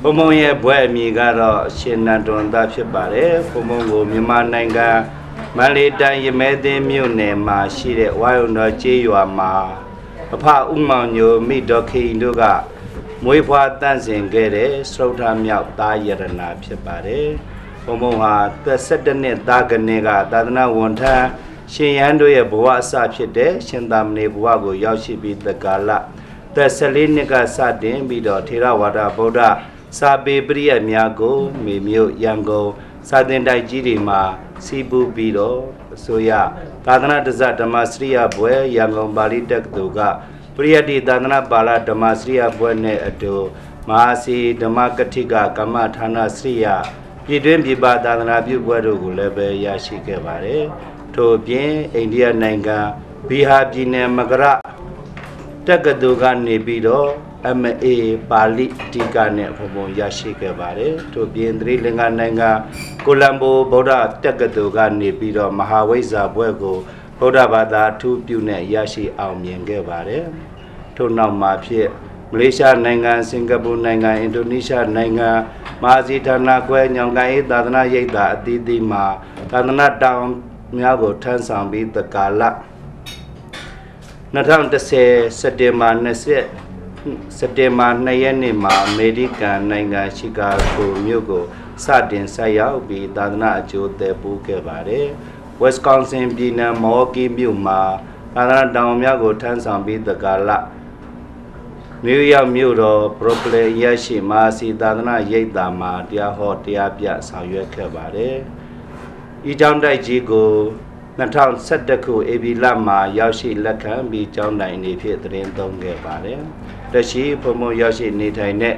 ဘုံဘုံရဲ့ဘွဲ့အမိကတော့ရှင်နန္ဒွန်သားဖြစ်ပါတယ်ဘုံဘုံကိုမြန်မာနိုင်ငံမန္တလေးတိုင်းရမဲသင်းမြို့နယ်မှာရှိတဲ့ဝါယုံတော်ကျေးရွာမှာအဖဥမောင်ညိုမိတော်ခိန်တို့ကမွေးဖွားတန့်စင်ခဲ့တဲ့စရုထမြောက်သားယရနာဖြစ်ပါတယ်ဘုံဘုံဟာသက်17နှစ်သားကနေကသာသနာဝန်ထမ်းရှင်ရန်တို့ရဲ့ဘဝအစဖြစ်တဲ့ရှင်သာမဏေဘဝကိုရောက်ရှိပြီးတက္ကလသက်14နှစ်ကစတင်ပြီးတော့ထေရဝါဒဗုဒ္ဓစာပေပရိယတ်များကိုမေမြို့ရန်ကုန်စာသင်တိုက်ကြီးတွေမှာစီးပူးပြီးတော့အစိုးရသာသနာတဇဓမ္မစရိယဘွဲရန်ကုန်ပါဠိတက္ကသိုလ်ကပရိယတ်တိသာသနာပါဠဓမ္မစရိယဘွဲနဲ့အတူမဟာစီဓမ္မကတိကကမ္မဌာနစရိယပြည်တွင်းပြည်ပသာသနာပြုဘွဲတို့ကိုလည်းပဲရရှိခဲ့ပါတယ်ထို့ပြင်အိန္ဒိယနိုင်ငံဘီဟာပြည်နယ်မကရတက္ကသိုလ်ကနေပြီးတော့MA ပါဠိတိကနဲ့ဘုံဘုံရရှိခဲ့ပါတယ်ထို့ပြင်သီရိလင်္ကာနိုင်ငံကိုလံဘိုဗုဒ္ဓတက္ကသိုလ်ကနေပြီးတော့မဟာဝိဇ္ဇာဘွဲ့ကိုဗုဒ္ဓဘာသာအထူးပြုနဲ့ရရှိအောင်မြင်ခဲ့ပါတယ်ထို့နောက်မှာဖြစ်မလေးရှားနိုင်ငံစင်ကာပူနိုင်ငံအင်ဒိုနီးရှားနိုင်ငံမဟာစီဌာနခွဲညောင်ကိုင်းသာသနာရိပ်သာအသီးသီးမှာသာသနာတောင်များကိုထမ်းဆောင်ပြီးတက္ကလ2010စက်တင်ဘာ2ရက်နေ့မှာအမေရိကန်နိုင်ငံရှီကာဂိုမြို့ကိုစတင်ဆက်ရောက်ပြီးသာသနာအကျိုးသက်ပိုးခဲ့ပါတယ်။ Wisconsin ပြည်နယ်မော်ကီမြို့မှာသာသနာတောင်များကိုထမ်းဆောင်ပြီးတက္ကလနယူးယောက်မြို့တော်ဘရုကလင်ရရှိမာစီသာသနာရိပ်သာမှာတရားဟောတရားပြဆောင်ရွက်ခဲ့ပါတယ်။ဤကျောင်းတိုက်ကြီးကို2011ခုဧပြီလမှာရောက်ရှိလက်ခံပြီးကျောင်းတိုင်နေဖြစ်သတင်းသုံးခဲ့ပါတယ်။တရှိဘုံဘုံရောက်ရှိနေထိုင်တဲ့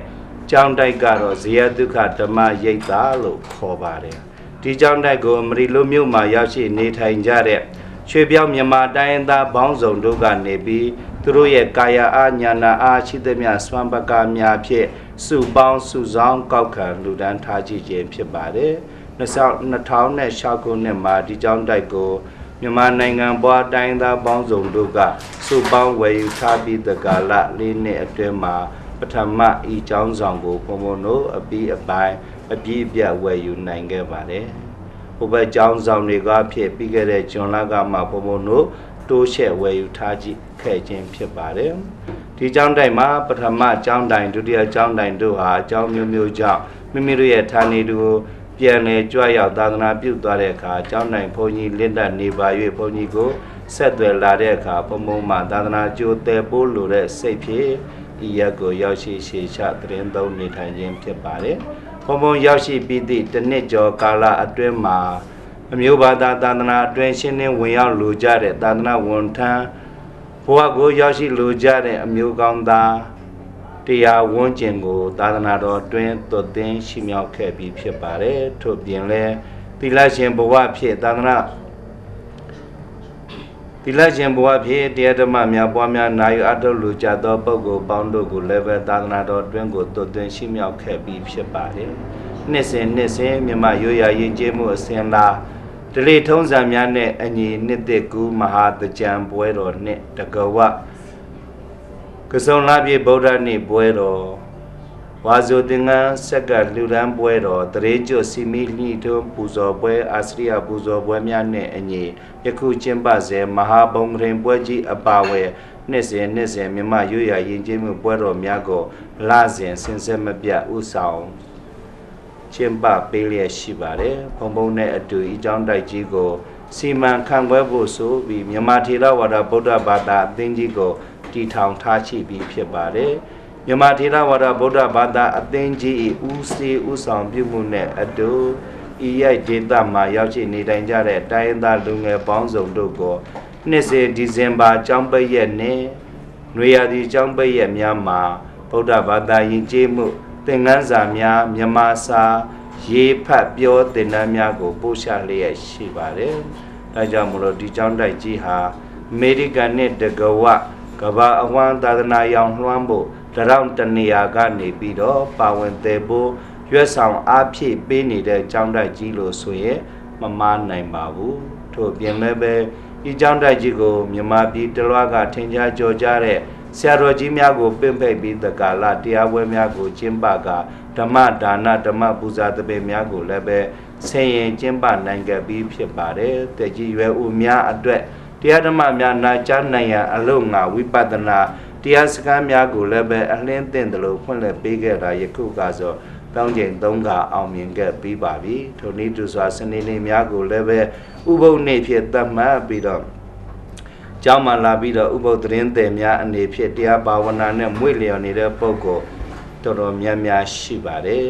ကျောင်းတိုက်ကတော့ဇေယဒုက္ခဓမ္မရိပ်သာလို့ခေါ်ပါတယ်။ဒီကျောင်းတိုက်ကိုမရီလိုမြို့မှာရောက်ရှိနေထိုင်ကြတဲ့ရွှေပြောင်းမြန်မာတိုင်းသားဘောင်းဆောင်တို့ကနေပြီးသူတို့ရဲ့ကာယအားညာနာအားရှိသမျှစွမ်းပကားများဖြင့်စုပေါင်းစုဆောင်ကောက်ခံလူဒန်းထားကြည့်ခြင်းဖြစ်ပါတယ်။2006ခုနှစ်မှာဒီကျောင်းတိုက်ကိုမြန်မာနိုင်ငံဘွားတိုင်းသားပေါင်းစုံတို့ကစုပေါင်းဝယ်ယူထားပြီးတက္ကလ4နှစ်အတွင်းမှာပထမဤကျောင်းဆောင်ကိုဘုံဘုံတို့အပြီးအပိုင်းအပြည့်အပြတ်ဝယ်ယူနိုင်ခဲ့ပါတယ်။ဟိုဘက်ကျောင်းဆောင်တွေကဖြစ်ပြီးခဲ့တဲ့ဇွန်လကမှဘုံဘုံတို့တိုးချဲ့ဝယ်ယူထားကြည့်ခဲ့ခြင်းဖြစ်ပါတယ်။ဒီကျောင်းတိုင်မှာပထမကျောင်းတိုင်ဒုတိယကျောင်းတိုင်တို့ဟာကျောင်းမျိုးမျိုးကြောင့်မိမိတို့ရဲ့ဌာနေတို့ပြန်လေကြွရောက်သာသနာပြုသွားတဲ့အခါကျောင်းတိုင်ဘုန်းကြီးလင့်တက်နေပါ၍ဘုန်းကြီးကိုဆက်သွယ်လာတဲ့အခါဘုံဘုံမှာသာသနာကျိုးတည်ပိုးလိုတဲ့စိတ်ဖြင့်ဤရက်ကိုရောက်ရှိရှေချသတင်းသုံးနေထိုင်ခြင်းဖြစ်ပါတယ်။ဘုံဘုံရောက်ရှိပြီးသည့်တစ်နှစ်ကျော်ကာလအတွင်းမှာအမျိုးဘာသာသာသနာအတွင်းရှင်းလင်းဝင်ရောက်လိုကြတဲ့သာသနာဝန်ထမ်းဘဝကိုရောက်ရှိလိုကြတဲ့အမျိုးကောင်းသားတရားဝန်းကျင်ကိုသာသနာတော်တွင်သွတ်သိမ်းရှိမြောက်ခဲ့ပြီးဖြစ်ပါတယ်ထို့ပြင်လဲသီလရှင်ဘဝဖြစ်သာသနာသီလရှင်ဘဝဖြစ်တရားဓမ္မများပွားများနာယူအထုတ်လူကြသောပုဂ္ဂိုလ်ပေါင်းတို့ကိုလည်းပဲသာသနာတော်တွင်ကိုသွတ်သိမ်းရှိမြောက်ခဲ့ပြီးဖြစ်ပါတယ်နှစ်စဉ်မြမရိုးရာရင်ကျေးမှုအစဉ်လာဒလိထုံးစံများနဲ့အညီနှစ်သက်ကူမဟာတကြံပွဲတော်နှင့်တကဝကစုံလာပြေဗုဒ္ဓနေ့ပွဲတော်ဝါဇုသင်္ကန်းဆက်ကလူရန်ပွဲတော်တရေကျွစီမီလိထုံးပူဇော်ပွဲအာစရိယပူဇော်ပွဲများနဲ့အညီယခုကျင်းပစေမဟာဘုံရင်ပွဲကြီးအပါဝယ်နှစ်စဉ်မြမရိုးရာရင်ကျေးမှုပွဲတော်များကိုလစဉ်ဆင်ဆက်မပြတ်ဥဆောင်ကျင်းပပေးလျက်ရှိပါတယ်။ဘုံဘုံနဲ့အတူဤကျောင်းတိုက်ကြီးကိုစီမံခန့်ခွဲဖို့ဆိုပြီးမြန်မာထေရဝါဒဗုဒ္ဓဘာသာအသင်းကြီးကိုတည်ထောင်ထားရှိပြီးဖြစ်ပါတယ်။မြန်မာထေရဝါဒဗုဒ္ဓဘာသာအသင်းကြီးဦးစီးဦးဆောင်ပြုမှုနဲ့အတူဤရိုက်ဒေသမှာရောက်ရှိနေထိုင်ကြတဲ့တိုင်းရင်းသားလူငယ်ပေါင်းစုံတို့ကိုနှစ်စဉ်ဒီဇင်ဘာကျောင်းပိတ်ရက်နဲ့နွေရာသီကျောင်းပိတ်ရက်များမှာဗုဒ္ဓဘာသာယဉ်ကျေးမှုသင်ခန်းစာများမြန်မာစာရေးဖတ်ပြောသင်တန်းများကိုပို့ချလျက်ရှိပါတယ်။ဒါကြောင့်မလို့ဒီကျောင်းတိုက်ကြီးဟာအမေရိကန်နဲ့တကဝကဘာအဝမ်းသာသနာရောင်လွှမ်းဖို့တရောင်တနေရာကနေပြီးတော့ပါဝင်သေးဖို့ရွက်ဆောင်အားဖြည့်ပေးနေတဲ့ကျောင်းတိုက်ကြီးလို့ဆိုရင်မမားနိုင်ပါဘူးထို့ပြင်လည်းပဲဒီကျောင်းတိုက်ကြီးကိုမြန်မာပြည်တလွှားကထင်ရှားကြော်ကြားတဲ့ ဆရာတော်ကြီးများကိုပင့်ဖိတ်ပြီးတကာလတရားပွဲများကိုကျင်းပကဓမ္မဒါနဓမ္မပူဇာတပည့်များကိုလည်းပဲဆင်ရင်ကျင်းပနိုင်ခဲ့ပြီးဖြစ်ပါတယ်တကြီးရွယ်ဦးများအတွက်တရားဓမ္မများနာကြားနိုင်ရန်အလုံးငါဝိပဿနာတရားစခန်းများကိုလည်းပဲအလင်းသင့်တယ်လို့ဖွင့်လှစ်ပေးခဲ့တာယခုကဆိုတောင်းကျင်3ခါအောင်မြင်ခဲ့ပြီးပါပြီထိုနည်းတူစွာစနေနေ့များကိုလည်းပဲဥပုသ်နေ့ဖြစ်သတ်မှတ်ပြီးတော့ကျောင်းမှာလာပြီးတော့ဥပုသ်သတင်းသည်များအနေဖြင့်တရားဘာဝနာနဲ့မွေ့လျော်နေတဲ့ပုဂ္ဂိုလ်တော်တော်များများရှိပါတယ်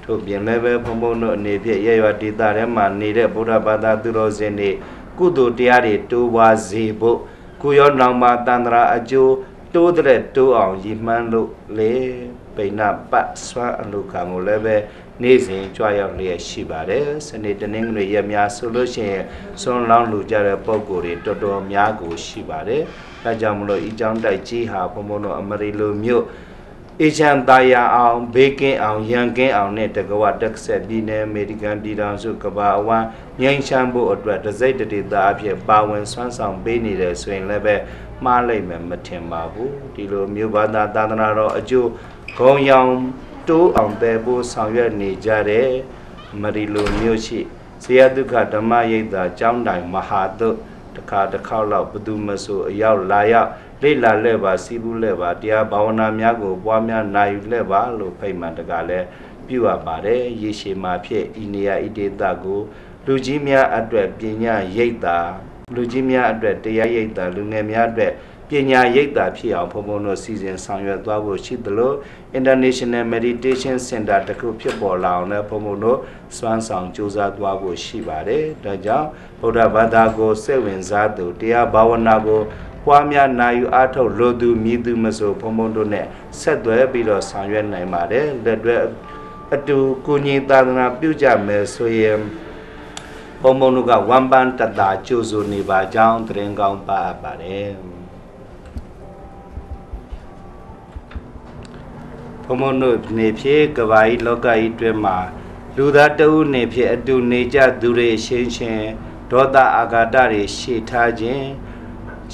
ထို့ပြင်လည်းပဲဘုံဘုံတို့အနေဖြင့်ရရွာဒေသထဲမှာနေတဲ့ဗုဒ္ဓဘာသာသူတော်စင်တွေကုသိုလ်တရားတွေတိုးပွားစေဖို့ကိုရောနောင်မှာတန်ត្រာအကျိုးတိုးတဲ့တိုးအောင်ရည်မှန်းလို့လေပိဏပတ်စွမ်းအလုခံကိုလည်းပဲနေ့စဉ်ကြွရောက်လျက်ရှိပါတယ်စနေတနင်္ဂနွေရက်များဆိုလို့ရှိရင်ဆွမ်းလောင်းလူကြတဲ့ပုံကိုယ်တွေတော်တော်များကိုရှိပါတယ်ဒါကြောင့်မလို့ဤကြောင်းတိုက်ကြီးဟာဘုံဘုံတို့အမရီလိုမျိုးအေချန်တာယာအောင်ဘေးကင်းအောင်ရန်ကင်းအောင်နဲ့တကဝတက်ဆက်ပြည်နယ်အမေရိကန်ပြည်ထောင်စုကမ္ဘာအဝန်းငြိမ်းချမ်းဖို့အတွက်တစိတ်တဒေသအဖြစ်ပါဝင်ဆွမ်းဆောင်ပေးနေတယ်ဆိုရင်လည်းပဲမှားလိုက်မယ်မထင်ပါဘူးဒီလိုမျိုးဘာသာသာသနာတော်အကျိုးဂုံရောင်တိုးအောင်တဲ့ဖို့ဆောင်ရွက်နေကြတဲ့မရီလိုမျိုးရှိဇေယဒုက္ခဓမ္မရိပ်သာကျောင်းတိုင်မဟာတုတစ်ခါလောက်ဘသူမဆိုအရောက်လာရောက်လေ့လာလဲပါစီးပူးလဲပါတရားဘာဝနာများကိုပွားများနိုင်ယူလဲပါလို့ဖိတ်မှန်တကလည်းပြုအပ်ပါတယ်ရေရှည်မှာဖြစ်ဤနေရာဤဒေသကိုလူကြီးများအတွက်ပညာရိပ်သာလူကြီးများအတွက်တရားရိပ်သာလူငယ်များအတွက်ပညာရိပ်သာဖြစ်အောင်ဘုံဘုံတို့စီစဉ်ဆောင်ရွက်သွားဖို့ရှိသလို International Meditation Center တခုဖြစ်ပေါ်လာအောင်လည်းဘုံဘုံတို့စွမ်းဆောင်ကြိုးစားသွားဖို့ရှိပါတယ်ဒါကြောင့်ဗုဒ္ဓဘာသာကိုစိတ်ဝင်စားသူတရားဘာဝနာကိုပွားများနာယူအားထုတ်လို့သူမြည်သူမဆိုဘုံဘုံတို့နဲ့ဆက်သွယ်ပြီးတော့ဆောင်ရွက်နိုင်ပါတယ်လက်တွဲအတူကိုညီသာသနာပြုကြမယ်ဆိုရင်ဘုံဘုံတို့ကဝမ်းပန်းတတာကြိုးဆိုနေပါကြောင်းသတင်းကောင်းပါအပ်ပါတယ်ဘုံဘုံတို့နေဖြစ်ကဘာကြီးလောကကြီးတွင်မှာလူသားတဦးနေဖြစ်အတူနေကြသူတွေရှင်းချင်းဒေါသအာဃာတတွေရှေ့ထားခြင်း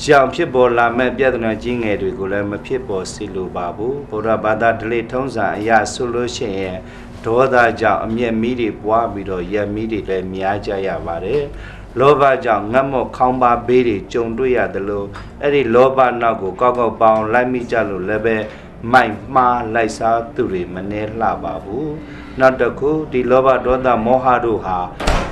ရှောင်ဖြစ်ပေါ်လာမဲ့ပြဿနာကြီးငယ်တွေကိုလည်းမဖြစ်ပေါ်စေလိုပါဘူးဗုဒ္ဓဘာသာဓလေ့ထုံးစံအရာဆိုလို့ရှိရင်ဒေါသကြောင့်အမျက်မီးတွေပွားပြီးတော့ရက်မီးတွေလည်းများကြရပါတယ်လောဘကြောင့်ငတ်မော့ခေါင်းပါဘေးတွေကြုံတွေ့ရတယ်လို့အဲ့ဒီလောဘနောက်ကိုကောက်ကောက်ပေါင်းလိုက်မိကြလို့လည်းပဲမိုက်မှားလိုက်စားသူတွေမနှဲလှပါဘူးနောက်တစ်ခုဒီလောဘဒေါသမောဟတို့ဟာ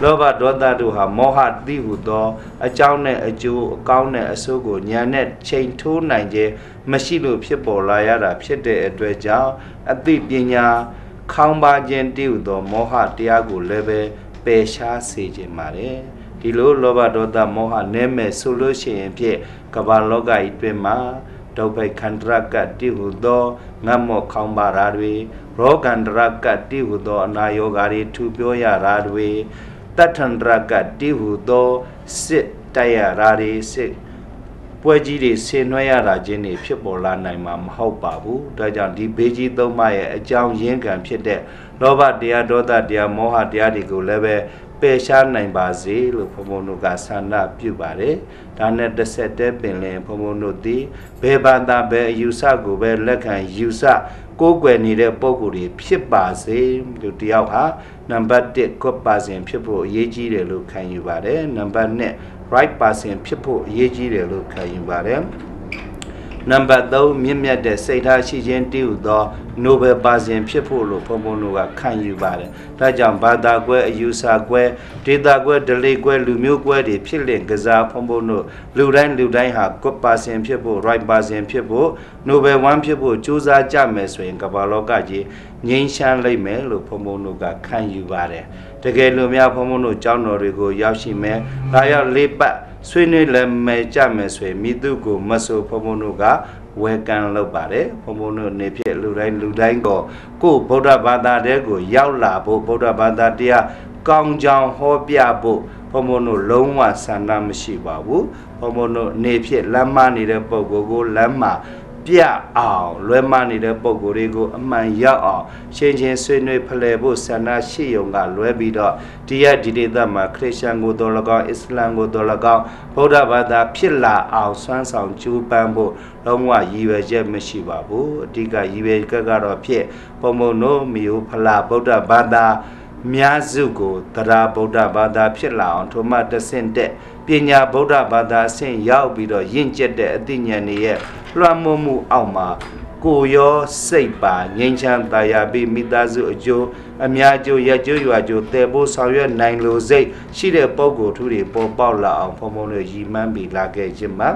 လောဘဒေါသတို့ဟာမောဟတိဟုသောအကြောင်းနဲ့အကျိုးအကောင်းနဲ့အဆိုးကိုဉာဏ်နဲ့ချိန်ထိုးနိုင်ခြင်းမရှိလို့ဖြစ်ပေါ်လာရတာဖြစ်တဲ့အတွက်ကြောင့်အသိပညာခေါင်းပါခြင်းတိဟုသောမောဟတရားကိုလည်းပဲပယ်ရှားစေခြင်းပါတယ်ဒီလိုလောဘဒေါသမောဟနည်းမဲ့ဆိုလို့ရှိရင်ဖြင့်ကမ္ဘာလောကကြီးတွင်မှာဒုဗ္ဗိခန္ဓရကတိဟုသောငတ်မော့ခေါင်းပါရာတွေရောဂန္ဓရကတိဟုသောအနာယောဂါတွေထူပြောရတာတွေတထန္တရကတိဟုသောစစ်တိုက်ရတာတွေစစ်ပွဲကြီးတွေဆင်နွှဲရတာချင်းတွေဖြစ်ပေါ်လာနိုင်မှာမဟုတ်ပါဘူးဒါကြောင့်ဒီဘေးကြီးသုံးပါးရဲ့အကြောင်းရင်းခံဖြစ်တဲ့လောဘတရားဒေါသတရားမောဟတရားတွေကိုလည်းပဲပယ်ရှားနိုင်ပါစေလို့ဘုံဘုံတို့ကဆန္ဒပြုပါတယ်ဒါနဲ့တစ်ဆက်တည်းပင်လင်ဘုံဘုံတို့သည်ဘယ်ဘာသာဘယ်အယူဆကိုပဲလက်ခံယူဆကိုးကွယ်နေတဲ့ပုံကိုယ်တွေဖြစ်ပါစေလူတယောက်ဟာနံပါတ်1 good person ဖြစ်ဖို့အရေးကြီးတယ်လို့ခံယူပါတယ်နံပါတ်2 right person ဖြစ်ဖို့အရေးကြီးတယ်လို့ခံယူပါတယ်နံပါတ်3မြင့်မြတ်တဲ့စိတ်ထားရှိခြင်းတည်ဟူသော Nobel ပါစဉ်ဖြစ်ဖို့လို့ဘုံဘုံတို့ကခံယူပါတယ်။ဒါကြောင့်ဘာသာကွဲအယူဆကွဲဒေတာကွဲဒလိကွဲလူမျိုးကွဲတွေဖြစ်လင်ကစားဘုံဘုံတို့လူတိုင်းဟာ good ပါစဉ်ဖြစ်ဖို့ right ပါစဉ်ဖြစ်ဖို့ Nobel 1ဖြစ်ဖို့ကြိုးစားကြမယ်ဆိုရင်ကမ္ဘာလောကကြီးငြိမ်းချမ်းလိမ့်မယ်လို့ဘုံဘုံတို့ကခံယူပါတယ်။တကယ်လို့များဘုံဘုံတို့ကျောင်းတော်တွေကိုရောက်ရှိမယ်။ဒါရောက်လေးပတ်ဆွေးနွေးလည်းမယ်ကြမယ်ဆိုရင်မိသူကိုမဆိုဘုံဘုံတို့ကဝယ်ကန်လုပ်ပါတယ်ဘုံဘုံတို့နေဖြစ်လူတိုင်းကိုဗုဒ္ဓဘာသာတဲကိုရောက်လာဖို့ဗုဒ္ဓဘာသာတရားကောင်းကြောင်ဟောပြဖို့ဘုံဘုံတို့လုံးဝဆန္ဒမရှိပါဘူးဘုံဘုံတို့နေဖြစ်လမ်းမနေတဲ့ပုဂ္ဂိုလ်ကိုလမ်းမှာ ပြအောင်လွဲမနေတဲ့ပုံကိုယ်တွေကိုအမှန်ရောက်အောင်ရှင်ချင်းဆွေးနွေးဖလှယ်ဖို့ဆန္ဒရှိုံကလွဲပြီးတော့ဒီရက်ဒီဒေသမှာခရစ်ယာန်ကိုတော်၎င်းအစ္စလာမ်ကိုတော်၎င်းဗုဒ္ဓဘာသာဖြစ်လာအောင်ဆွမ်းဆောင်ကြိုးပမ်းဖို့လုံးဝရည်ရွယ်ချက်မရှိပါဘူးအဓိကရည်ရွယ်ချက်ကတော့ဖြစ်ပုံမုံတို့မျိုးဖလာဗုဒ္ဓဘာသာများစုကိုတရားဗုဒ္ဓဘာသာဖြစ်လာအောင်ထိုမှတဆင့်တက်ပညာဗုဒ္ဓဘာသာအဆင့်ရောက်ပြီးတော့ယဉ်ကျက်တဲ့အသိဉာဏ်တွေရဲ့လွှမ်းမိုးမှုအောက်မှာကိုရောစိတ်ပါငြိမ်းချမ်းသာယာပြီးမိသားစုအကျိုးအများကျိုးရကျိုးရွာကျိုးတည်ဖို့ဆောင်ရွက်နိုင်လို့စိတ်ရှိတဲ့ပုံကိုယ်ထူတွေပေါ်ပေါက်လာအောင်ဘုံဘုံတို့ရည်မှန်းပြီးလာခဲ့ခြင်းမှာ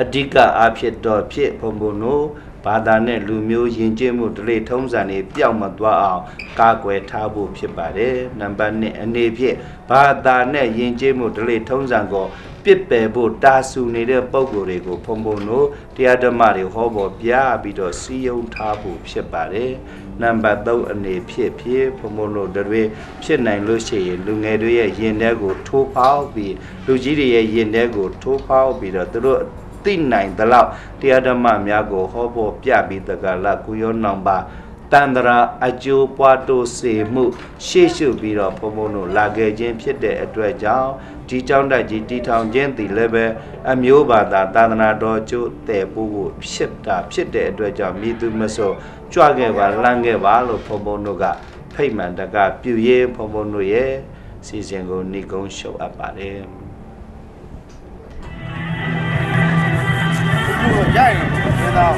အဓိကအဖြစ်တော့ဖြစ်ဘုံဘုံတို့ဘာသာနဲ့လူမျိုးယဉ်ကျေးမှုဓလေ့ထုံးစံတွေပျောက်မသွားအောင်ကာကွယ်ထားဖို့ဖြစ်ပါတယ်နံပါတ်1အနေဖြင့်ဘာသာနဲ့ယဉ်ကျေးမှုဓလေ့ထုံးစံကိုပစ်ပယ်ဖို့တာဆူနေတဲ့ပုံကိုယ်တွေကိုဘုံဘုံတို့တရားဓမ္မတွေဟောပေါ်ပြပြီးတော့စီယုံထားဖို့ဖြစ်ပါတယ်နံပါတ်3အနေဖြစ်ဘုံဘုံတို့တွေဖြစ်နိုင်လို့ရှိရင်လူငယ်တွေရဲ့ယဉ်ထဲကိုထိုးဖောက်ပြီးလူကြီးတွေရဲ့ယဉ်ထဲကိုထိုးဖောက်ပြီးတော့သူတို့သိနိုင်သလောက်တရားဓမ္မများကိုဟောပေါ်ပြပြီးတကလာကုယောနောင်ပါတန္တရာအကျိုးပွားတိုးစေမှုရှေ့ရှုပြီးတော့ဘုံဘုံတို့လာခဲ့ခြင်းဖြစ်တဲ့အတွက်ကြောင့်ဒီကြောင့်တိုက်ကြီးတီထောင်ခြင်းသည်လည်းပဲအမျိုးဘာသာသာသနာတော်ကျိုးတည်ဖို့ဖြစ်တဲ့အတွက်ကြောင့်မိသူမဆိုကြွခဲ့ပါလမ်းခဲ့ပါလို့ဘုံဘုံတို့ကဖိတ်မှန်တကပြုရေးဘုံဘုံတို့ရဲ့စီစဉ်ကိုနှိကုံးရှုပ်အပ်ပါတယ်ရိုက်နေတော့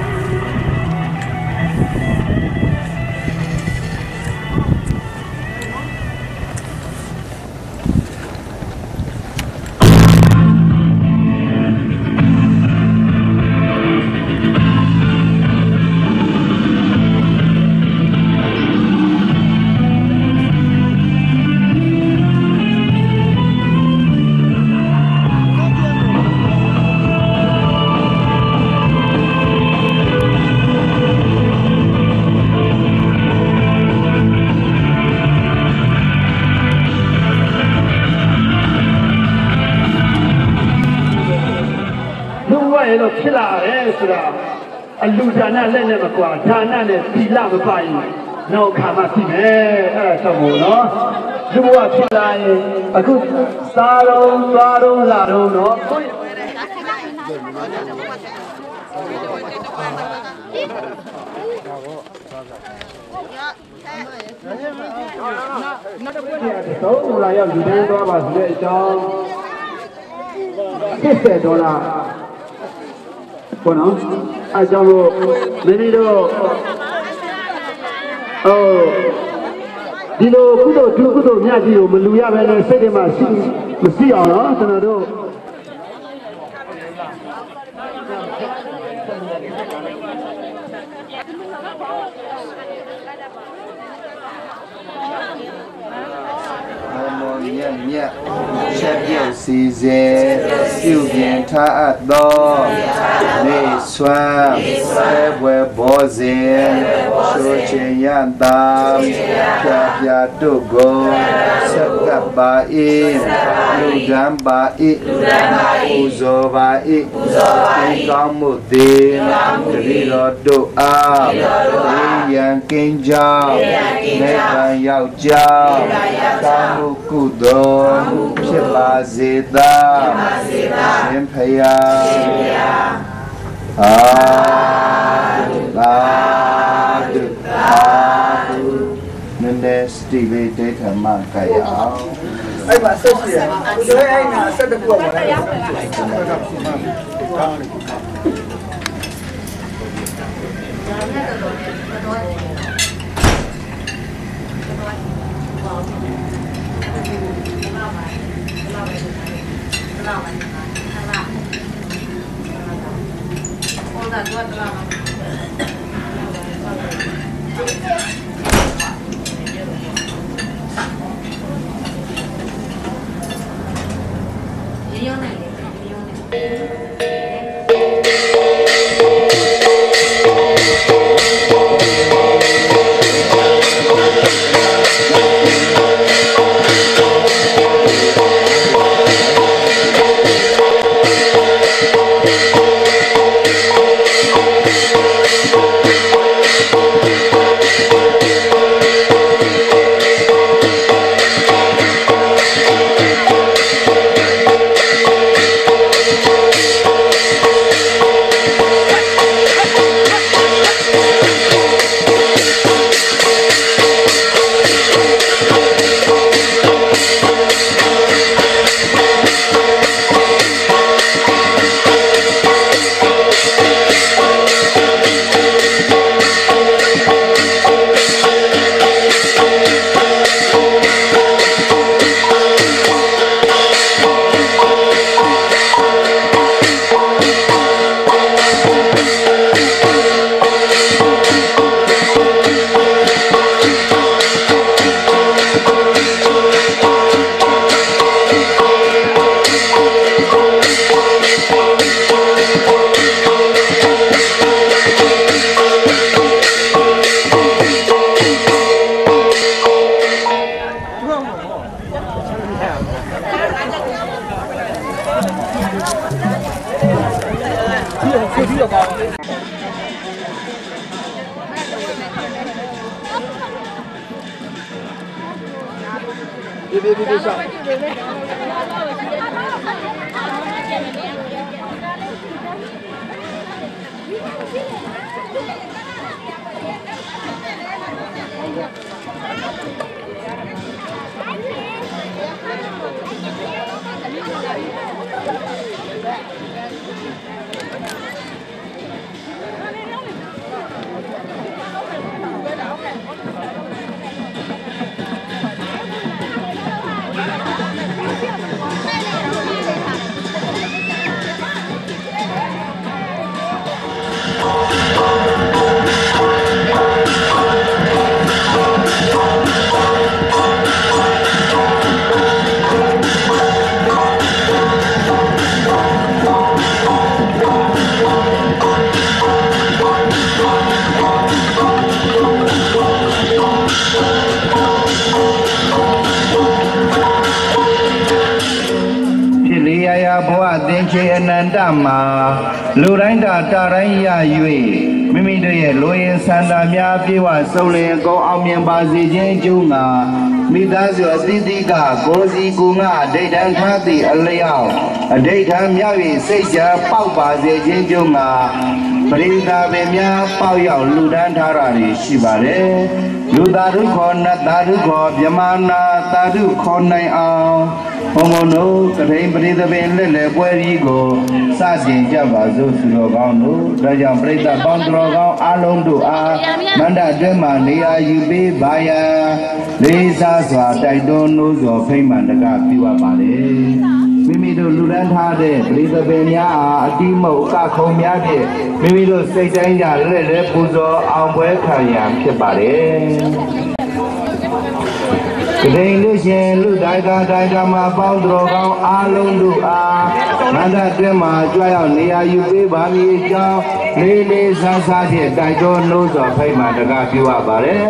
တော့ဖြစ်လာတယ်ဆိုတာအလူဒါနလက်နဲ့မကွာဒါနနဲ့သီလမပါရင်နောက်ခါမှဖြစ်မယ်အဲ့ဒါဆိုမို့နော်လူဘဝဖြစ်လာရင်အခုစားတော့သွားတော့လာတော့နော်တော့လာရောက်လူတန်းသွားပါဆိုတဲ့အကြောင်း$80ဘောနော်အကြောင်းလို့မင်းတို့ဒီလိုကုသိုလ်ဒုကုသိုလ်မြတ်ကြီးကိုမလူရပဲနဲ့စိတ်ထဲမှာမရှိအောင်နော်ကျွန်တော်တို့မြတ်ချက်ပြုတ်စီစဉ်ပြုပြင်ထားအပ်သောနေစွမ်းဘွယ်ဘောဇင်ချိုချင်ရတာဖြာဖြာတုကိုဆက်ကပ်ပါ၏လူဒံပါ၏ပူဇော်ပါ၏ဒီကောင်းမှုသည်တတိတော်တို့အားဒီယံကင်းကြောင်းနိဗ္ဗာန်ရောက်ကြောင်းကောင်းမှုကုသိုလ်ဖြစ်ပါစေသာရှင်ဖယားအာသာဓုနည်းနည်းစတိလေးဒိဋ္ဌမကရအောင်အဲ့မှာဆက်ရှိတယ်ဦးဇောအဲ့နာဆက်တကူပါလားရေ别上。အနန္တမှာလူတိုင်းတာတိုင်းရ၍မိမိတို့ရဲ့လူရင်ဆန္ဒများပြေဝစုံလင်အကောင်းအောင်မြင်ပါစေခြင်းအကျိုးငါမိသားစုအသီးသီးကကိုယ်စီကိုယ်ငါအဋိဌံထားသည့်အလျောက်အဋိဌံမြောက်၍စိတ်ချပေါက်ပါစေခြင်းအကျိုးငါပရိသတ်ပင်များပေါက်ရောက်လူဒန်းထားတာရှိပါတယ်လူသားတို့ခေါ်နတ်သားတို့ခေါ်မြမနာသားတို့ခေါ်နိုင်အောင်ဘုံဘုံတို့ကထိန်ပရိသတ်ပင်လက်လက်ပွဲကြီးကိုစတင်ကြပါစို့သူတော်ကောင်းတို့ဒါကြောင့်ပရိသတ်ပေါင်းတော်ကောင်းအားလုံးတို့အားမန္တအတွင်းမှာနေရာယူပေးပါရန်လေးစားစွာတိုက်တွန်းနှိုးဆော်ဖိမှန်တကပြုအပ်ပါတယ်မိမိတို့လူရန်ထားတဲ့ပရိသတ်ပင်များအားအတိမုတ်အကခုံများဖြင့်မိမိတို့စိတ်တိုင်းကြလက်လက်ပူဇော်အောင်ပွဲခံရန်ဖြစ်ပါတယ်ကတိန်လူရှင်လူတိုင်းကမှာပေါင်းတော်ကောင်းအားလုံးတို့အားမန္တအတွင်းမှာကြွရောက်နေရာယူပေးပါမည်အကြောင်းလေးလေးစားစားဖြင့်တိုက်တွန်းနှိုးဆော်ဖိမှန်တကပြုအပ်ပါတယ်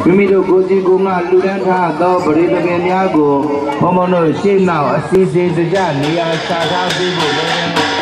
မိမိတို့ကိုယ်စီကိုယ်ငါလူတန်းထားသောပရိသတ်ပင်များကိုဘုံဘုံတို့ရှေ့နောက်အစီအစဉ်စကြနေရာချထားပေးဖို့လည်း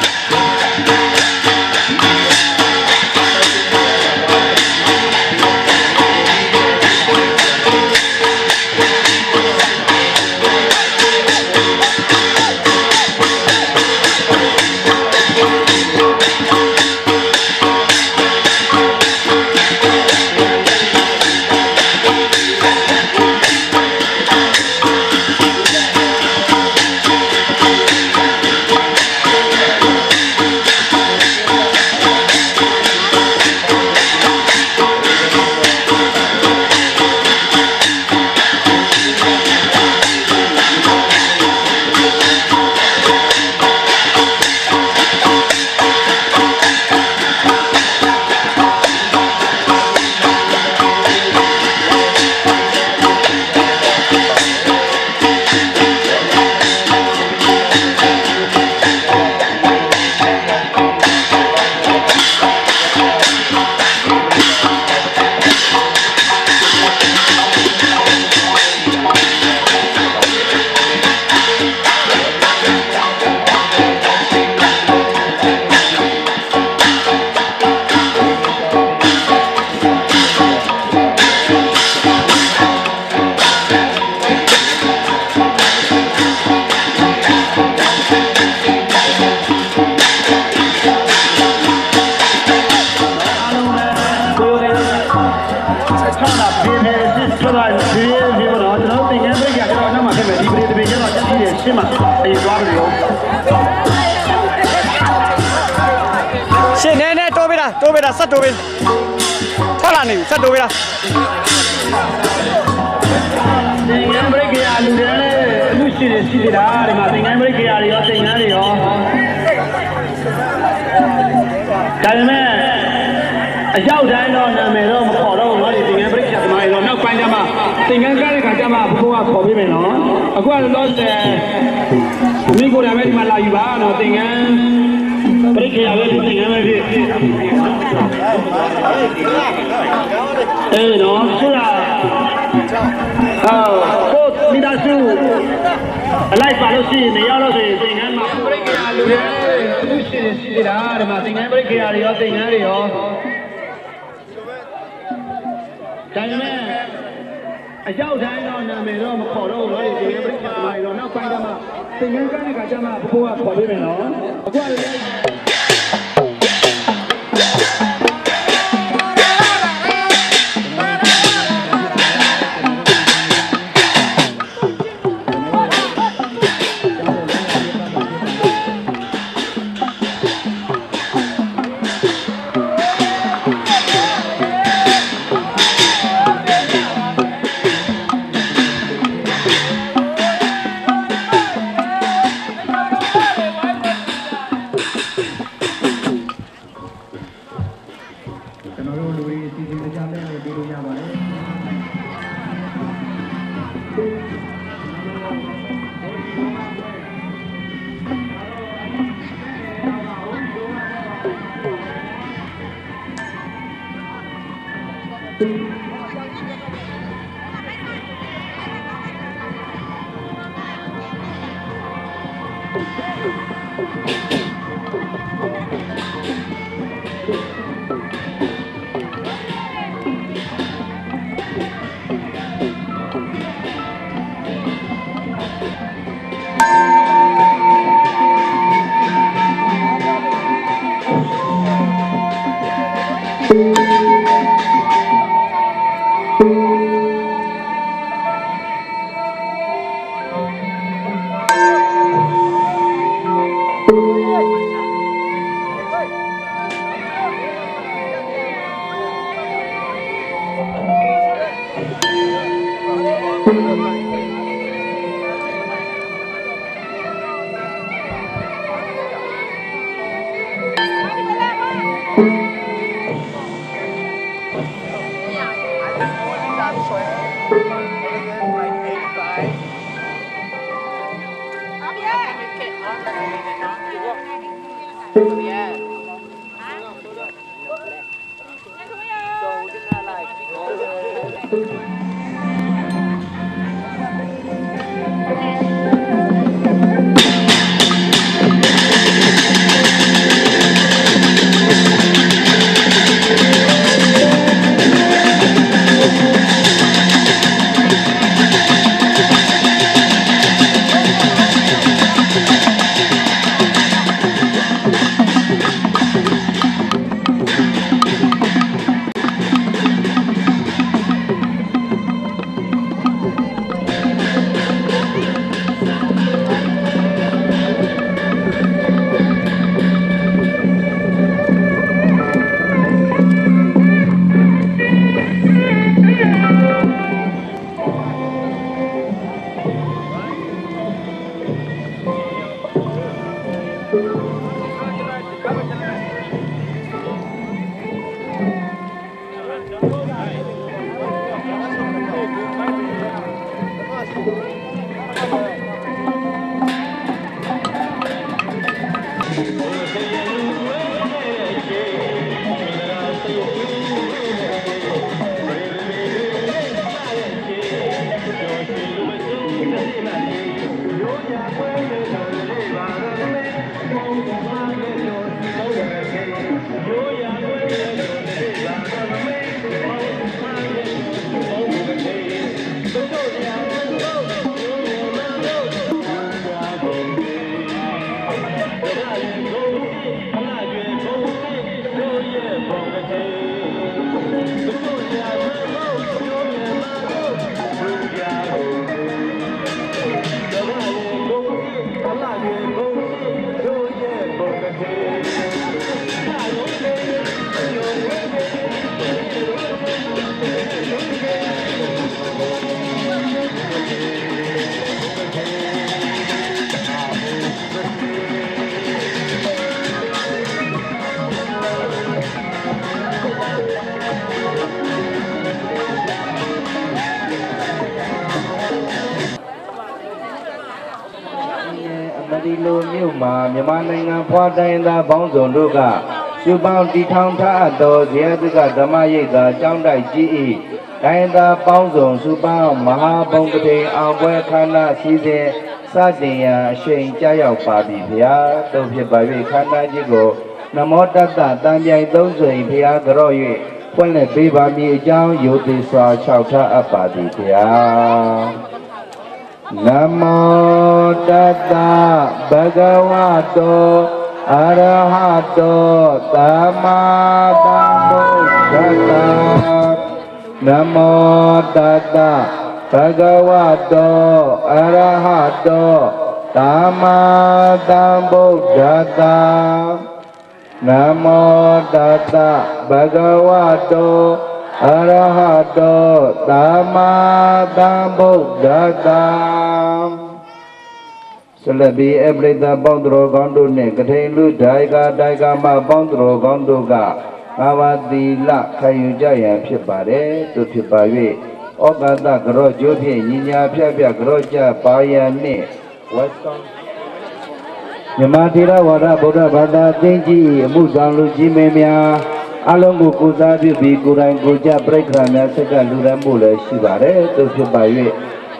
တိုးပေးတာဆက်တိုးပေးထွက်လာနေဆက်တိုးပေးတာသင်္ကန်းဘရိတ်ကရာလူတွေလည်းအမှုရှိတယ်ရှိသေးတာဒီမှာသင်္ကန်းဘရိတ်ကရာတွေရောသင်္ကန်းတွေရောဒါပေမဲ့အရောက်တိုင်းတော့နာမည်တော့မခေါ်တော့ဘူးငါဒီသင်္ကန်းဘရိတ်ကရာသမားတွေတော့နောက်ပိုင်းကျမှသင်္ကန်းကားတဲ့ခါကျမှဘုရားခေါ်ပေးမယ်နော်အခုကတော့မိကိုယ်တိုင်ပဲဒီမှာလာယူပါနော်သင်္ကန်းပရိက္ခရာပဲသင်္ကန်းပဲဖြစ်နော်ဆိုတာကိုမိသားစုအလိုက်ပါလို့ရှိရင်နေရာလို့ဆိုရင်သင်္ကန်းမှာပရိက္ခရာလူတွေသူရှိတယ်ရှိသေးတာဒီမှာသင်္ကန်းပရိက္ခရာတွေရောသင်္ကန်းတွေရောဒါပေမဲ့ ရောက်တိုင်းတော့နာမည်တော့မခေါ်တော့ဘူးလေဒီပြိဿမာရီတော့နောက်ပိုင်းကျမှသင်္ကန်းကန်းတဲ့ခါကျမှဘိုးကခေါ်ပေးမယ်နော်အခုကလည်းဒီလိုမြို့မှာမြန်မာနိုင်ငံဖွာတိုင်းသားပေါင်းစုံတို့ကစုပေါင်းတည်ထောင်ထားသောဇေယျသကဓမ္မရိပ်သာကျောင်းတိုက်ကြီး၏တိုင်းသားပေါင်းစုံစုပေါင်းမဟာဘုံကတိအောင်ပွဲခန္ဓာစည်းစိမ်စတင်ရန်အရှိန်ကြာရောက်ပါပြီဗျာတို့ဖြစ်ပါ၍ခန္ဓာကြီးကိုနမောတတ္တတန်ကြိုင်သုံးဆွေဘုရားကြော့၍ ဖွင့်လှစ်ပေးပါမည်အကြောင်းယုံကြည်စွာလျှောက်ထားအပ်ပါသည်ဗျာနမောတတ္တဗုဒ္ဓဝါတောအရဟတောသမ္မာသမ္ဗုဒ္ဓတ္တနမောတတ္တဗုဒ္ဓဝါတောအရဟတောသမ္မာသမ္ဗုဒ္ဓတ္တနမောတတ္တဗုဒ္ဓဝါတောအရဟတောသမ္မာသမ္ဗုဒ္ဓတ္တဆလဘီအပရိသပေါင်းတော်ကောင်းတို့နှင့်ကထိန်လူဒိုင်ကာမပေါင်းတော်ကောင်းတို့ကဘာဝတိလခံယူကြရန်ဖြစ်ပါတယ်သူဖြစ်ပါ၍ဩကာသကရောကျိုးဖြင့်ညီညာဖြတ်ကရောကြပါယံနှင့်ဝတ်ဆောင်မြမထေရဝါဒဗုဒ္ဓဘာသာသင်ကြီးအမှုဆောင်လူကြီးမင်းများအလုံးကိုကုစားပြုပြီးကိုယ်တိုင်ကိုကြပြိခရာများဆက်ကလူရမှုလည်းရှိပါတယ်သူဖြစ်ပါ၍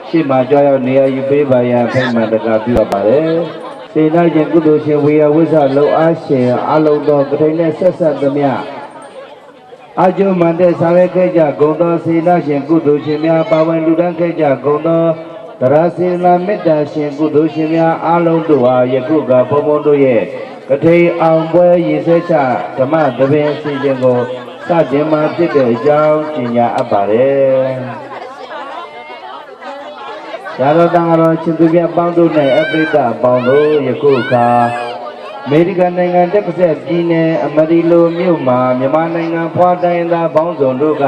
ရှေ့မှာကြောက်ရောက်နေရာယူပေးပါရန်ဖိတ်မှန်တကားပြုပါပါတယ်စေနာရှင်ကုသိုလ်ရှင်ဝေယဝိဇ္ဇလုံအားရှင်အလုံးတော်ကထိန်နဲ့ဆက်ဆက်သမျှအကျိုးမှန်တဲ့ဆောင်ရွက်ခဲ့ကြဂုဏ်တော်စေနာရှင်ကုသိုလ်ရှင်များပါဝင်လူတန်းခဲ့ကြဂုဏ်တော်တရာစေနာမေတ္တာရှင်ကုသိုလ်ရှင်များအလုံးတို့ဟာယခုကဘုံဘုံတို့ရဲ့ကထိန်အောင်ပွဲရည်စဲချဓမ္မသဘင်စီစဉ်ကိုစတင်မှာဖြစ်တဲ့အကြောင်းကြေညာအပ်ပါတယ်ရာတော်တန်ဃာတော်ရှင်သူမြတ်ပေါင်းတို့နဲ့အပရိသပေါင်းတို့ယခုအခါအမေရိကန်နိုင်ငံတက္ကဆက်ပြည်နယ်အမရီလိုမြို့မှာမြန်မာနိုင်ငံဖွာတိုင်းသားပေါင်းစုံတို့က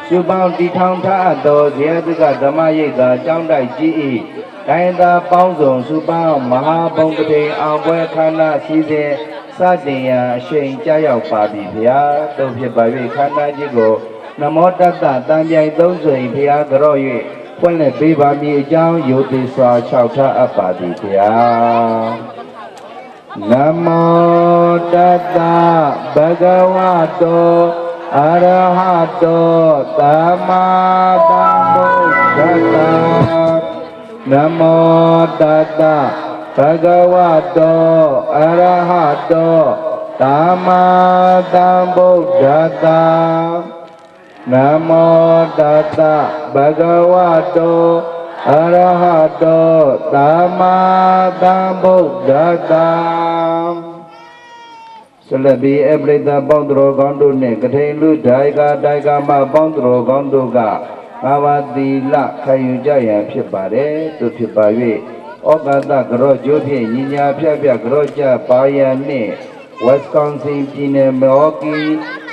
စုပေါင်းတီထောင်ထားသောဇေယျတုကဓမ္မရိပ်သာကျောင်းတိုက်ကြီး၏တိုင်းသားပေါင်းစုံစုပေါင်းမဟာဘုံကတိန်အောင်ပွဲခန္ဓာစီစဉ်စတင်ရန်အရှိန်ကြားရောက်ပါပြီဗျာသို့ဖြစ်ပါ၍ခန္ဓာကြီးကိုနမောတတ္တတန်ပြိုင်သုံးဆွေဘုရားကြော၍ဖွင့်လှစ်ပေးပါမည်အကြောင်းယုံကြည်စွာလျှောက်ထားအပ်ပါသည်ဗျာနမောတတ္တဗုဒ္ဓဝါတောအရဟတောသမ္မာသမ္ဗုဒ္ဓတ္တနမောတတ္တဗုဒ္ဓဝါတောအရဟတောသမ္မာသမ္ဗုဒ္ဓတ္တနမောတတ္တဗုဒ္ဓဝါတောအရဟတောသမ္မာသမ္ဗုဒ္ဓတ္တဆလဘီအပရိသပေါင်းတော်ကောင်းတို့နှင့်ကထိန်လူဒိုင်ကာမပေါင်းတော်ကောင်းတို့ကဘာဝတိလခံယူကြရန်ဖြစ်ပါတယ်သူဖြစ်ပါ၍ဩကာသကရောကျိုးဖြင့်ညီညာဖြတ်ကရောကြပါယံနှင့်ဝက်စကွန်ဆင်ပြည်နယ်မော်ကီ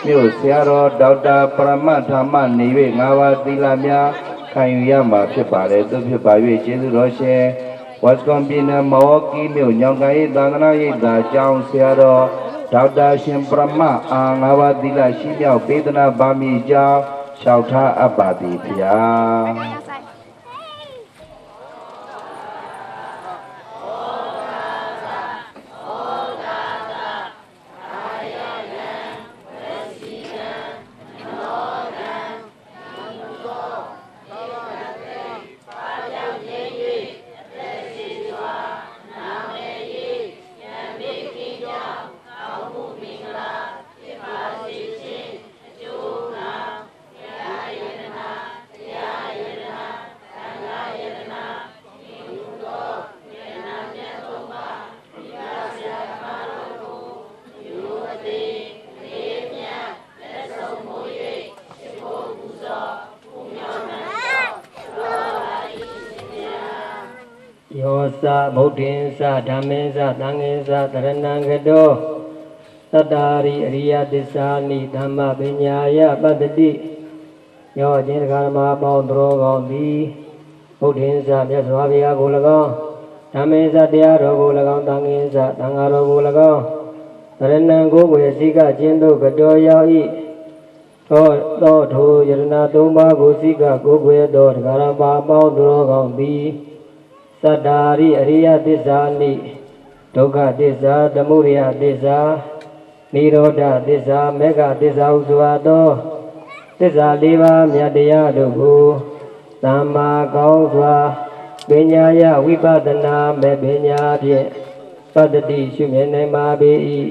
မြို့ဆရာတော်ဒေါက်တာပရမတ်ဓမ္မနေ၍ငါးပါးသီလများခံယူရမှာဖြစ်ပါတယ်သူဖြစ်ပါ၍ကျေးဇူးတော်ရှင်ဝက်စကွန်ပြည်နယ်မော်ကီမြို့ညောင်ကိုင်းသာသနာ့ရိပ်သာကျောင်းဆရာတော်ဒေါက်တာရှင်ပရမတ်အားငါးပါးသီလရှိမြောက်ပေးသနာပါမည်ကြောင်းလျှောက်ထားအပ်ပါသည်ဗျာယောသဗုဒ္ဓင်္စဓမ္မင်္စသံဃင်္စတရဏံကတောသတ္တာရိအရိယသစ္စာနိဓမ္မပညာယပတ္တိယောအချင်းကာမပေါင်းတော်ကောင်းသည်ဗုဒ္ဓင်္စမြတ်စွာဘုရားကို၎င်းဓမ္မင်္စတရားတော်ကို၎င်းသံဃင်္စသံဃာတော်ကို၎င်းတရဏံကိုယ်ွယ်စိကကျင်းတို့ကတော်ရောက်၏သောထိုယရဏသုံးပါးကိုစိကကိုယ်ွယ်တော်ကာမပေါင်းတော်ကောင်းသည်သတ္တာရိအရိယသစ္စာနိဒုက္ခသစ္စာသမုဒယသစ္စာနိရောဓသစ္စာမေဃသစ္စာဟုဆိုသောသစ္စာ၄ပါးမြတ်တရားတို့ကိုသမ္မာကောင်းစွာပညာယဝိပဿနာမေပညာဖြင့်ပတ္တိရှုမြင်နိုင်ပါပေ၏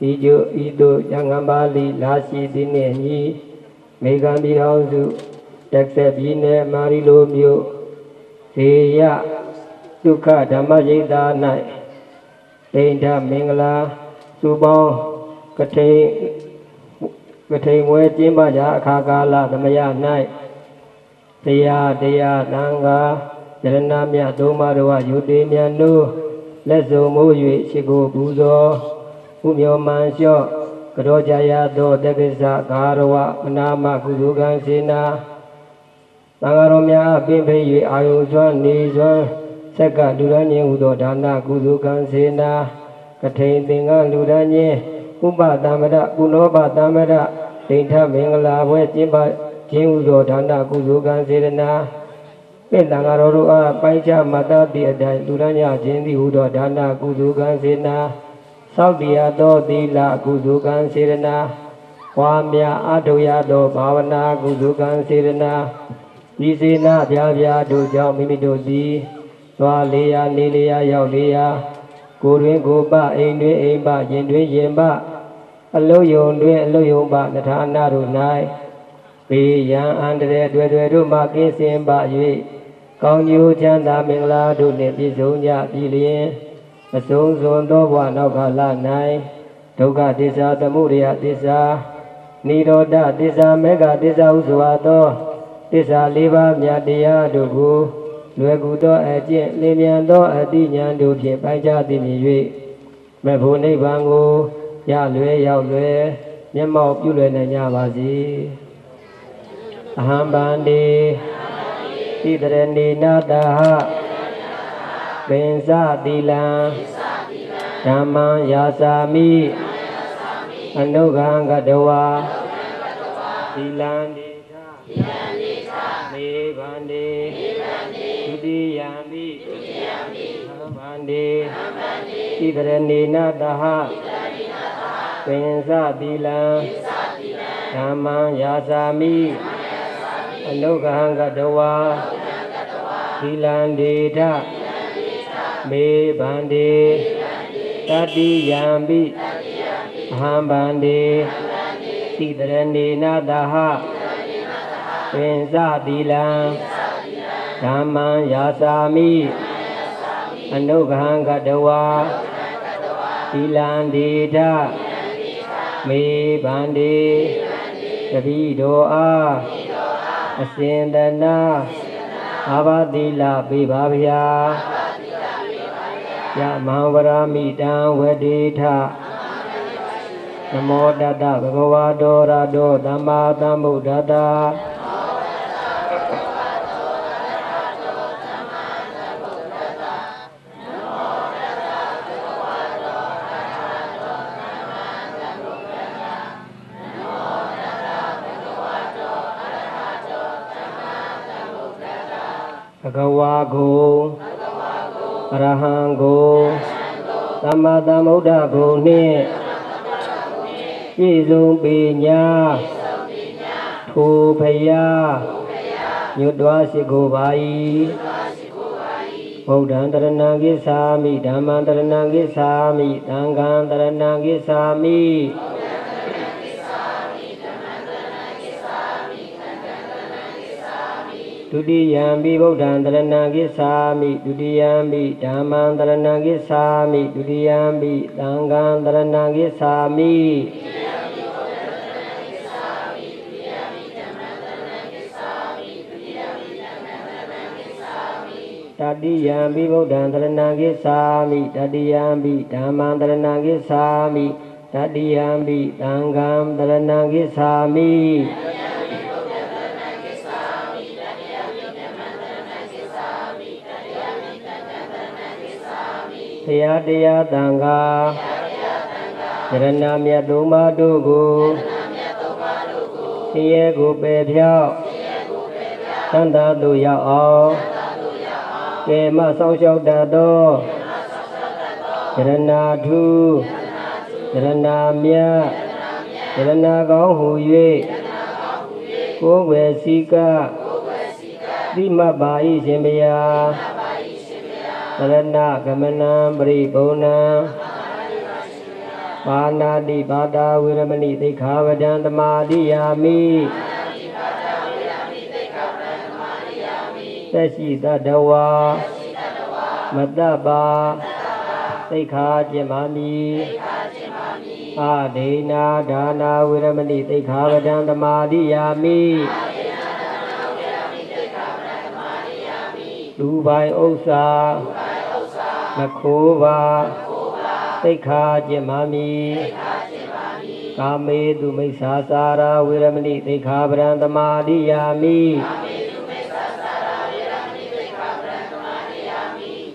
ဤကျို့ဤသို့ဉာဏ်ပါဠိလာရှိသည်နှင့်ညီ မေကံပြည်အောင်စုတက်ဆက်ပြည်နယ်မာရီလိုမြို့ဇေယဒုက္ခဓမ္မရိပ်သာ၌ဒိဋ္ဌမင်္ဂလာစုပေါင်းကထိန်ဝဲကျင်းပရာအခါကာလသမယ၌တရားသံဃာယရဏမြတ်သုံးပါးတို့ယုတိမြတ်တို့လက်စုံမိုး၍ရှိကိုပူဇော်ဥမျောမှန်လျှော့ကတော်ကြရသောတက္ကစ္စဂါရဝမနာမကုသိုလ်ကံစေနာသံဃာတော်များပင်ဖိ၍အာယုစွမ်းနေစွမ်းဆက်ကလူရန်ခြင်းဟူသောဒါနကုသိုလ်ကံစေနာကထိန်သင်္ကလူရန်ခြင်းဥပတမ္မရကုဏောပတမ္မရဒိဋ္ဌမင်္ဂလာဘွဲကျင်းပခြင်းဟူသောဒါနကုသိုလ်ကံစေနာပိတ္တံဃာတော်တို့အားပိုင်းခြားမတ္တတိအတိုင်းလူရန်ရခြင်းသည်ဟူသောဒါနကုသိုလ်ကံစေနာသောက်တရားသောသီလကုသိုလ်ကံစေနာဝါမြအထုရသောဘာဝနာကုသိုလ်ကံစေနာဤစေနာပြားပြားတို့ကြောင့်မိမိတို့သည်သွားလေရာနေလေရာရောက်လေရာကိုယ်တွင်ကိုယ်ပအိမ်တွင်အိမ်ပရင်တွင်ရင်ပအလုံးယုံတွင်အလုံးယုံပနထာနာတို့၌ပေယံအန္တရာယ်တွေ့တို့မှကင်းစင်ပါ၍ကောင်းကျိုးချမ်းသာမင်္ဂလာတို့နှင့်ပြည့်စုံကြပြီလျင်အဆုံးစွန်သောဘဝနောက်ကာလ၌ဒုက္ခသစ္စာသမုဒယသစ္စာနိရောဓသစ္စာမေဃသစ္စာဟုဆိုအပ်သောသစ္စာ၄ပါးမြတ်တရားတို့ကိုလွယ်ကူသောအကျင့်လင်းမြန်သောအသိဉာဏ်တို့ဖြင့်ပိုင်းခြားသိမြင်၍မေဖို့နိဗ္ဗာန်ကိုရလွယ်ရောက်လွယ်မျက်မှောက်ပြုလွယ်နိုင်ကြပါစေအဟံဗန္တိဣတရဏိနာတဟပင်စသီလံဓမ္မံယာစာမိအနုဂံကတဝါသီလံဒေသမေဗန္တိဒုတိယံပိသံဗန္တိဣတရဏိနာတဟပင်စသီလံဓမ္မံယာစာမိအနုဂံကတဝါသီလံဒေသမေဗန္တိတတိယံပိအဟံဗန္တိဣတရဏိနာတဟပင်စသီလံဓမ္မံယာစာမိအနုဂံကတဝါသီလံဒေသမေဗန္တိတပိတောအားအစဉ်တနာအာဘတိလပိပါဗျာယမံဝရမိတံဝတိထနမောတတဗုဒ္ဓဝါဒောရတောသမ္မာသမ္ဗုဒ္ဓတ္တဘဂဝါကိုအရဟံကိုသမ္မာသမ္ဗုဒ္ဓဂုဏ်နှင့်ပြည့်စုံပေညာထိုဖယားညွတ်တော်ရှိကိုပါ၏ဗုဒ္ဓံတရဏံကိသာမိဓမ္မံတရဏံကိသာမိသံဃံတရဏံကိသာမိဒုတိယံပိဗုဒ္ဓံတရဏံကိသာမိဒုတိယံပိဓမ္မံတရဏံကိသာမိဒုတိယံပိသံဃံတရဏံကိသာမိတတိယံပိဗုဒ္ဓံတရဏံကိသာမိတတိယံပိဓမ္မံတရဏံကိသာမိတတိယံပိသံဃံတရဏံကိသာမိဘုရားတရားသံဃာယရဏမြတ်သုံးပါးတို့ကိုဆင်းရဲကိုပယ်ဖြောက်သံသာတို့ရောက်အောင်ကဲမဆောင်လျှောက်တတ်သောယရဏထုယရဏမြတ်ယရဏကောင်းဟူ၍ကိုယ်ွယ်စီကတိမတ်ပါ၏ရှင်ဘုရားသရဏဂမနံပရိဘုံနံပါဏာတိပါတာဝိရမဏိသိက္ခာဝဒံသမာဓိယာမိ သက်ရှိတတဝါမတ္တပါသိက္ခာကျင့်ပါမည်အာဒိနာဒါနာဝိရမဏိသိက္ခာပဒံသမာဓိယာမိလူပိုင်ဥစ္စာမခိုးပါသိက္ခာကျင့်ပါမည်ကာမေတုမိစ္ဆာစာရာဝိရမဏိသိက္ခာပဒံသမာဓိယာမိ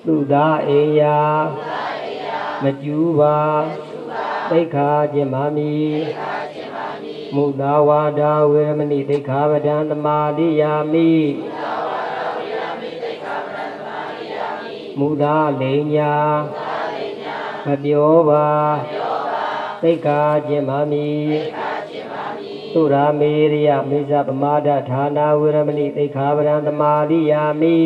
သူသာအိယာမကျူးပါသိက္ခာကျင့်ပါမည်မုဒဝါဒဝေရမဏိသိက္ခာပဒံသမာဓိယာမိမုဒလိညာမပြောပါသိက္ခာကျင့်ပါမည်သုရာမေရိယမိစ္ဆပမာဒဌာနာဝေရမဏိသိက္ခာပဒံသမာဓိယာမိ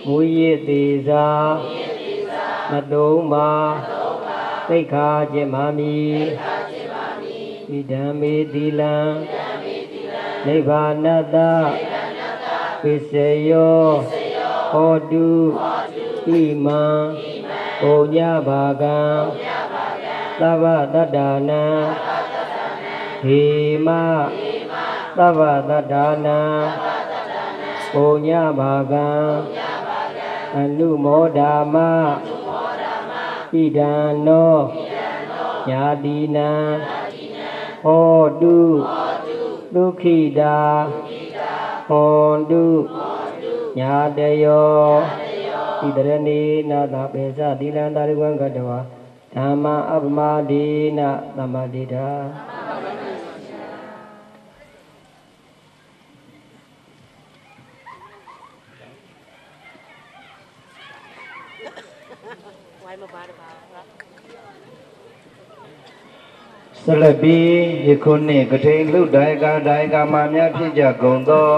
မူရည်သေးစာမတုံးပါသိက္ခာကျင့်ပါမည်ဣဒံမေသီလံနိဗ္ဗာနတပိစေယောဟောတုဣမံပုညဘာကံသဗ္ဗတတ္တာနံဟေမသဗ္ဗတတ္တာနံပုညဘာကံအနုမောဒာမဣဒံနောညာတိနံဟောတုဒုက္ခိတာဟောတုညာတယောဣတရဏေနာသပေသသီလံတာရိဝံကတဝါဓမ္မအပမဒေနသမတိတာဆလပီယခုနှစ်ကထိန်လူတိုင်ကမှများဖြစ်ကြကုန်သော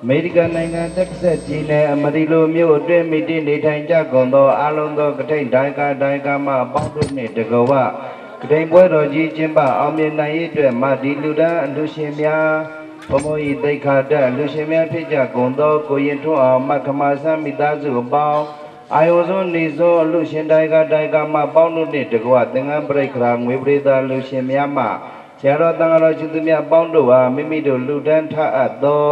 အမေရိကန်နိုင်ငံတက္ကဆက်ပြည်နယ်အမရီလိုမြို့အတွင်းမိတိနေထိုင်ကြကုန်သောအလုံးသောကထိန်တိုင်ကမှအပေါင်းတို့နှင့်တကဝကထိန်ပွဲတော်ကြီးကျင်းပအောင်မြင်နိုင်ရေးအတွက်မာဒီလူဒန်းအလူရှင်များဘုံဘုံဤသိက္ခာတလူရှင်များဖြစ်ကြကုန်သောကိုရင်ထွန်းအောင်မခမဆန်းမိသားစုအပေါင်းအာယုဇွန်နေသောလူရှင်တိုင်ကမှပေါင်းတို့နှင့်တကဝသင်္ကန်းပရိက္ခရာငွေပရိသလူရှင်များမှဆရာတော်တန်ဃာတော်ရှင်သူများပေါင်းတို့အားမိမိတို့လူဒန်းထအပ်သော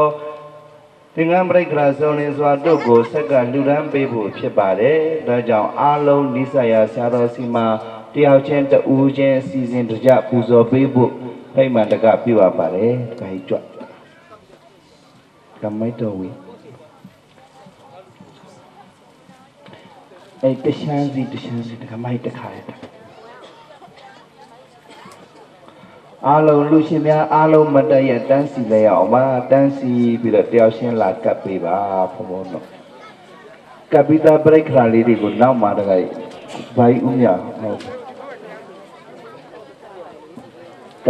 သင်္ကန်းပရိက္ခရာဆုံးလင်းစွာတို့ကိုဆက်ကလူဒန်းပေးဖို့ဖြစ်ပါတယ်။ဒါကြောင့်အားလုံးနိစ္စရာဆရာတော်စီမှာတယောက်ချင်းတဦးချင်းစီစဉ်တကြပူဇော်ပေးဖို့ဖိမှန်တကပြုအပ်ပါတယ်။ဒါကြီးကြွကမိုက်တော်ဝီအဲ့တရှမ်းစီတကမိုက်တခါရတဲ့အားလုံးလူရှင်များအားလုံးမတည့်ရတန်းစီလဲရအောင်ပါတန်းစီပြီးတော့တယောက်ချင်းလာကပ်ပေးပါဘုံဘုံတော့ကပ်ပြီးသားပရိက္ခရာလေးတွေကိုနောက်မှာတခါဘိုင်းဦးမြဟုတ်က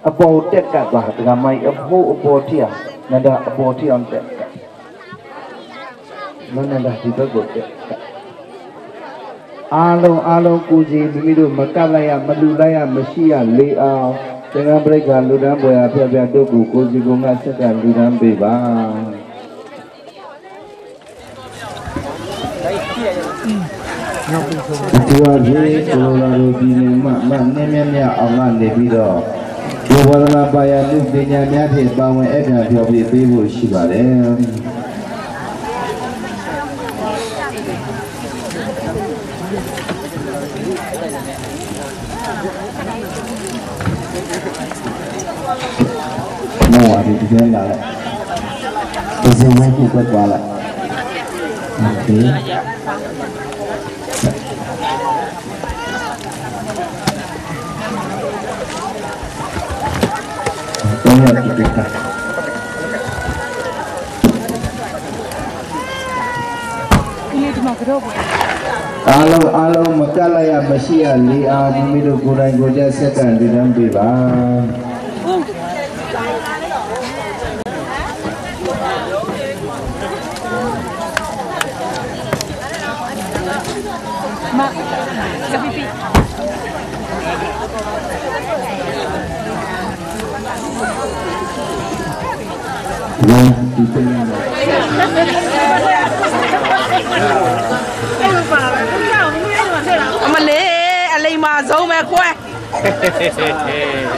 အပေါ်တက်ကပ်သွားတကမိုက်အပေါ်ထီအောင်နန္ဒအပေါ်ထီအောင်တက်ကနန္ဒဒီဘက်ကိုတက်အားလုံးကိုကြီးမိမိတို့မကပ်လိုက်ရမလူလိုက်ရမရှိရလေအောင်သင်္ကန်းပရိက္ခာလူဒန်းပွဲအဖျက်တို့ကိုကြီးကဆက်ကလူဒန်းပေးပါဒီဝါကြီးကိုလာလို့ဒီနေ့မှနည်းမြအောင်ကနေပြီးတော့ဒီဝါဒနာပါရလူပညာများဖြင့်ပါဝင်အခါပြောပြပေးဖို့ရှိပါတယ်ဒီကြမ်းလာလိုက်ဒီစမိုင်းကိုကွက်သွားလိုက်โอเคတော့ရပြီကအားလုံးမကပ်လိုက်ရမရှိရလေအောင်မိမိတို့ကိုယ်တိုင်ကိုယ်ကျစက္ကန့်ဒီတန်းပြပါမ အမလေးအလိမ္မာဆုံးပဲကွယ်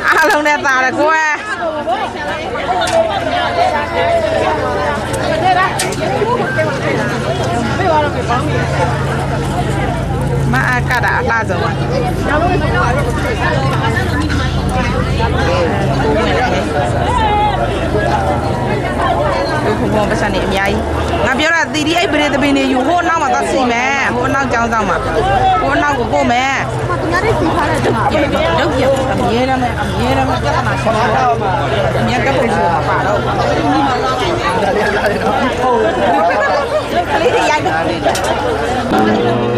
အားလုံးနဲ့သားတယ်ကွယ်မအားကတာအလားဆုံးဘုံဘုံပတ်စံနေအများကြီးငါပြောတာတီဒီအိတ်ပရိသပင်းနေယူဟိုနောက်မှာသွားစီမယ်ဟိုနောက်ကျောင်းဆောင်မှာဟိုနောက်ကိုပို့မယ်ငါတို့စီထားတဲ့တော့ရုပ်ရအမြဲတမ်းပြဿနာရှင်းတာအမြဲကပ်ဖို့ရှိမှာပါတော့ကလေးတွေရိုက်တယ်